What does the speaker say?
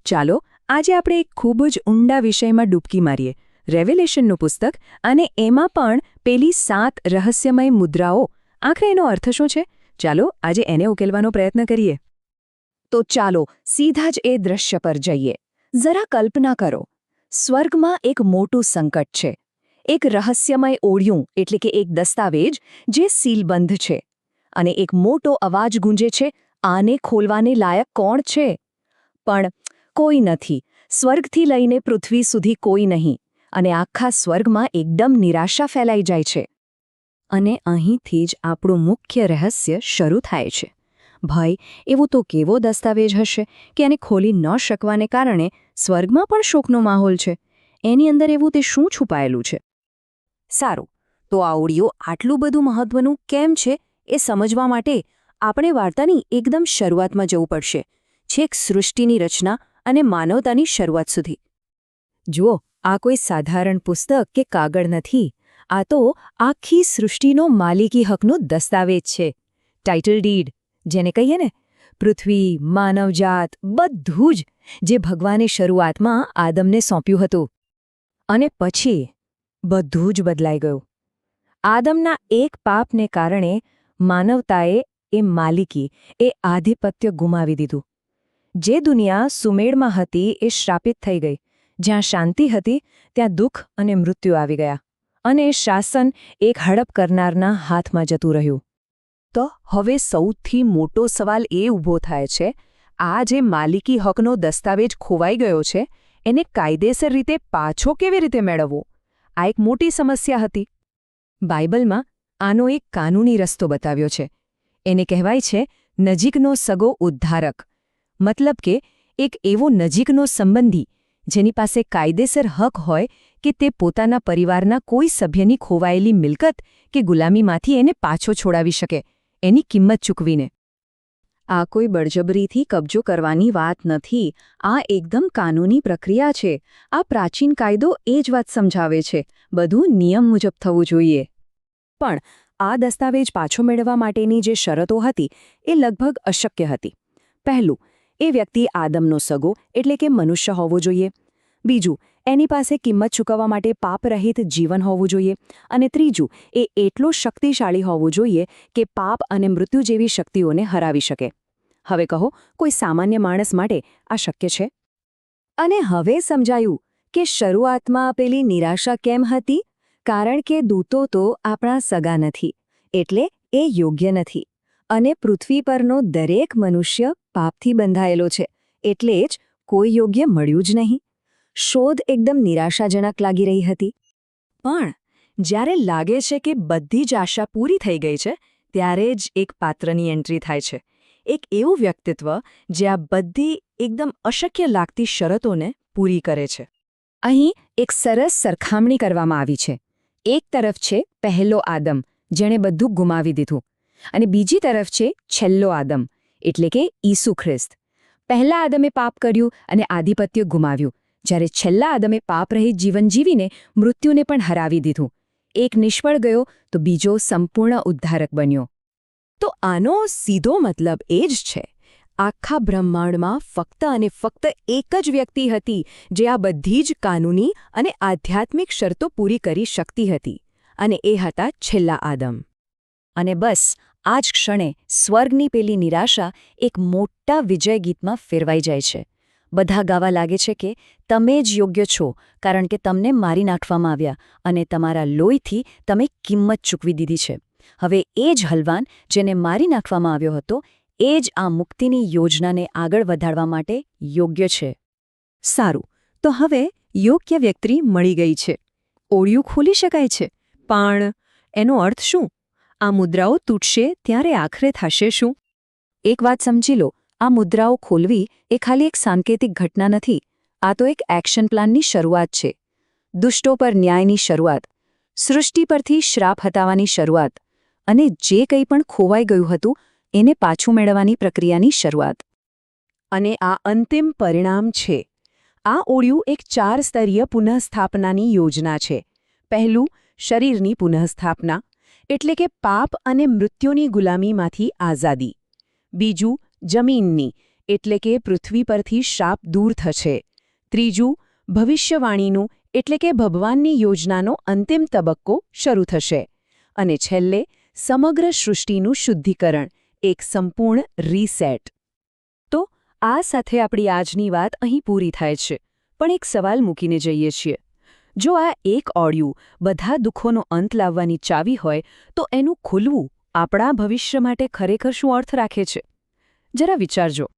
ચાલો આજે આપણે એક ખૂબ જ ઊંડા વિષયમાં ડૂબકી મારીએ, રેવેલેશનનું પુસ્તક, અને એમાં પણ પેલી 7 રહસ્યમય મુદ્રાઓ. આખરે એનો અર્થ શું છે? ચાલો આજે એને ઉકેલવાનો પ્રયત્ન કરીએ. તો ચાલો સીધા જ એ દૃશ્ય પર જઈએ. જરા કલ્પના કરો, સ્વર્ગમાં એક મોટું સંકટ છે. એક રહસ્યમય ઓળિયું એટલે કે એક દસ્તાવેજ જે સીલબંધ છે. અને એક મોટો અવાજ ગુંજે છે, આને ખોલવાને લાયક કોણ છે? પણ કોઈ નથી. સ્વર્ગથી લઈને પૃથ્વી સુધી કોઈ નહીં. અને આખા સ્વર્ગમાં એકદમ નિરાશા ફેલાઈ જાય છે. અને અહીંથી જ આપણું મુખ્ય રહસ્ય શરૂ થાય છે. ભાઈ, એવું તો કેવો દસ્તાવેજ હશે કે એને ખોલી ન શકવાને કારણે સ્વર્ગમાં પણ શોકનો માહોલ છે. એની અંદર એવું તે શું છુપાયેલું છે? સારું, તો આ ઓળિયો આટલું બધું મહત્વનું કેમ છે એ સમજવા માટે આપણે વાર્તાની એકદમ શરૂઆતમાં જવું પડશે, છેક સૃષ્ટિની રચના અને માનવતાની શરૂઆત સુધી. જુઓ, આ કોઈ સાધારણ પુસ્તક કે કાગળ નથી. આ તો આખી સૃષ્ટિનો માલિકી હકનો દસ્તાવેજ છે. ટાઇટલ ડીડ, જેને કહીએ ને, પૃથ્વી, માનવજાત, બધું જ જે ભગવાને શરૂઆતમાં આદમને સોંપ્યું હતું. અને પછી બધું જ બદલાઈ ગયું. આદમના એક પાપને કારણે માનવતાએ એ માલિકી, એ આધિપત્ય ગુમાવી દીધું. જે દુનિયા સુમેળમાં હતી એ શ્રાપિત થઈ ગઈ. જ્યાં શાંતિ હતી ત્યાં દુઃખ અને મૃત્યુ આવી ગયા. અને શાસન એક હડપ કરનારના હાથમાં જતું રહ્યું. તો હવે સૌથી મોટો સવાલ એ ઊભો થાય છે, આ જે માલિકી હકનો દસ્તાવેજ ખોવાઈ ગયો છે, એને કાયદેસર રીતે પાછો કેવી રીતે મેળવવો? આ એક મોટી સમસ્યા હતી. બાઇબલમાં આનો એક કાનૂની રસ્તો બતાવ્યો છે. એને કહેવાય છે નજીકનો સગો ઉદ્ધારક. મતલબ કે એક એવો નજીકનો સંબંધી જેની પાસે કાયદેસર હક હોય કે તે પોતાના પરિવારના કોઈ સભ્યની ખોવાયેલી મિલકત કે ગુલામીમાંથી એને પાછો છોડાવી શકે, એની કિંમત ચૂકવીને. આ કોઈ બળજબરીથી કબજો કરવાની વાત નથી. આ એકદમ કાનૂની પ્રક્રિયા છે. આ પ્રાચીન કાયદો એ જ વાત સમજાવે છે. બધું નિયમ મુજબ થવું જોઈએ. પણ આ દસ્તાવેજ પાછો મેળવવા માટેની જે શરતો હતી એ લગભગ અશક્ય હતી. પહેલું, એ વ્યક્તિ આદમનો સગો એટલે કે મનુષ્ય હોવો જોઈએ. બીજું, એની પાસે કિંમત ચૂકવવા માટે પાપરહિત જીવન હોવું જોઈએ. અને ત્રીજું, એ એટલો શક્તિશાળી હોવો જોઈએ કે પાપ અને મૃત્યુ જેવી શક્તિઓને હરાવી શકે. હવે કહો, કોઈ સામાન્ય માણસ માટે આ શક્ય છે? અને હવે સમજાયું કે શરૂઆતમાં પેલી નિરાશા કેમ હતી. કારણ કે દૂતો તો આપણા સગા નથી, એટલે એ યોગ્ય નથી. અને પૃથ્વી પરનો દરેક મનુષ્ય પાપથી બંધાયેલો છે, એટલે જ કોઈ યોગ્ય મળ્યું જ નહીં. શોધ એકદમ નિરાશાજનક લાગી રહી હતી. પણ જ્યારે લાગે છે કે બધી જ આશા પૂરી થઈ ગઈ છે, ત્યારે જ એક પાત્રની એન્ટ્રી થાય છે. એક એવું વ્યક્તિત્વ જે આ બધી એકદમ અશક્ય લાગતી શરતોને પૂરી કરે છે. અહીં એક સરસ સરખામણી કરવામાં આવી છે. એક તરફ છે પહેલો આદમ, જેણે બધું ગુમાવી દીધું. અને બીજી તરફ છે છેલ્લો આદમ, એટલે કે ઈસુ ખ્રિસ્ત. પહેલા આદમે પાપ કર્યું અને આધિપત્ય ગુમાવ્યું, જ્યારે છેલ્લા આદમે પાપરહિત જીવન જીવીને મૃત્યુને પણ હરાવી દીધું. એક નિષ્ફળ ગયો તો બીજો સંપૂર્ણ ઉદ્ધારક બન્યો. તો આનો સીધો મતલબ એ જ છે, આખા બ્રહ્માંડમાં ફક્ત અને ફક્ત એક જ વ્યક્તિ હતી જે આ બધી જ કાનૂની અને આધ્યાત્મિક શરતો પૂરી કરી શકતી હતી. અને એ હતા છેલ્લા આદમ. અને બસ આ જ ક્ષણે સ્વર્ગની પેલી નિરાશા એક મોટા વિજય ગીતમાં ફેરવાઈ જાય છે. બધા ગાવા લાગે છે કે તમે જ યોગ્ય છો, કારણ કે તમને મારી નાખવામાં આવ્યા અને તમારા લોહીથી તમે કિંમત ચૂકવી દીધી છે. હવે એ જ હલવાન જેને મારી નાખવામાં આવ્યો હતો, એ જ આ મુક્તિની યોજનાને આગળ વધારવા માટે યોગ્ય છે. સારું, તો હવે યોગ્ય વ્યક્તિ મળી ગઈ છે. ઓળિયું ખોલી શકાય છે. પણ એનો અર્થ શું? આ મુદ્રાઓ તૂટશે ત્યારે આખરે થશે શું? એક વાત સમજી લો, આ મુદ્રાઓ ખોલવી એ ખાલી એક સાંકેતિક ઘટના નથી. આ તો એક એક્શન પ્લાનની શરૂઆત છે. દુષ્ટો પર ન્યાયની શરૂઆત, સૃષ્ટિ પરથી શ્રાપ હટાવવાની શરૂઆત, અને જે કંઈ પણ ખોવાઈ ગયું હતું એને પાછું મેળવવાની પ્રક્રિયાની શરૂઆત. અને આ અંતિમ પરિણામ છે. આ ઓળિયું એક 4 સ્તરીય પુનઃસ્થાપનાની યોજના છે. પહેલું, શરીરની પુનઃસ્થાપના, એટલે કે પાપ અને મૃત્યુની ગુલામીમાંથી આઝાદી. બીજું, જમીનની, એટલે કે પૃથ્વી પરથી શાપ દૂર થશે. ત્રીજું, ભવિષ્યવાણીનું એટલે કે ભગવાનની યોજનાનો અંતિમ તબક્કો શરૂ થશે. અને છેલ્લે, સમગ્ર સૃષ્ટિનું શુદ્ધિકરણ, એક સંપૂર્ણ રીસેટ. તો આ સાથે આપણી આજની વાત અહીં પૂરી થાય છે. પણ એક સવાલ મૂકીને જઈએ છીએ. જો આ એક ઓડિયું બધા દુઃખોનો અંત લાવવાની ચાવી હોય, તો એનું ખુલવું આપણા ભવિષ્ય માટે ખરેખર શું અર્થ રાખે છે? જરા વિચારજો.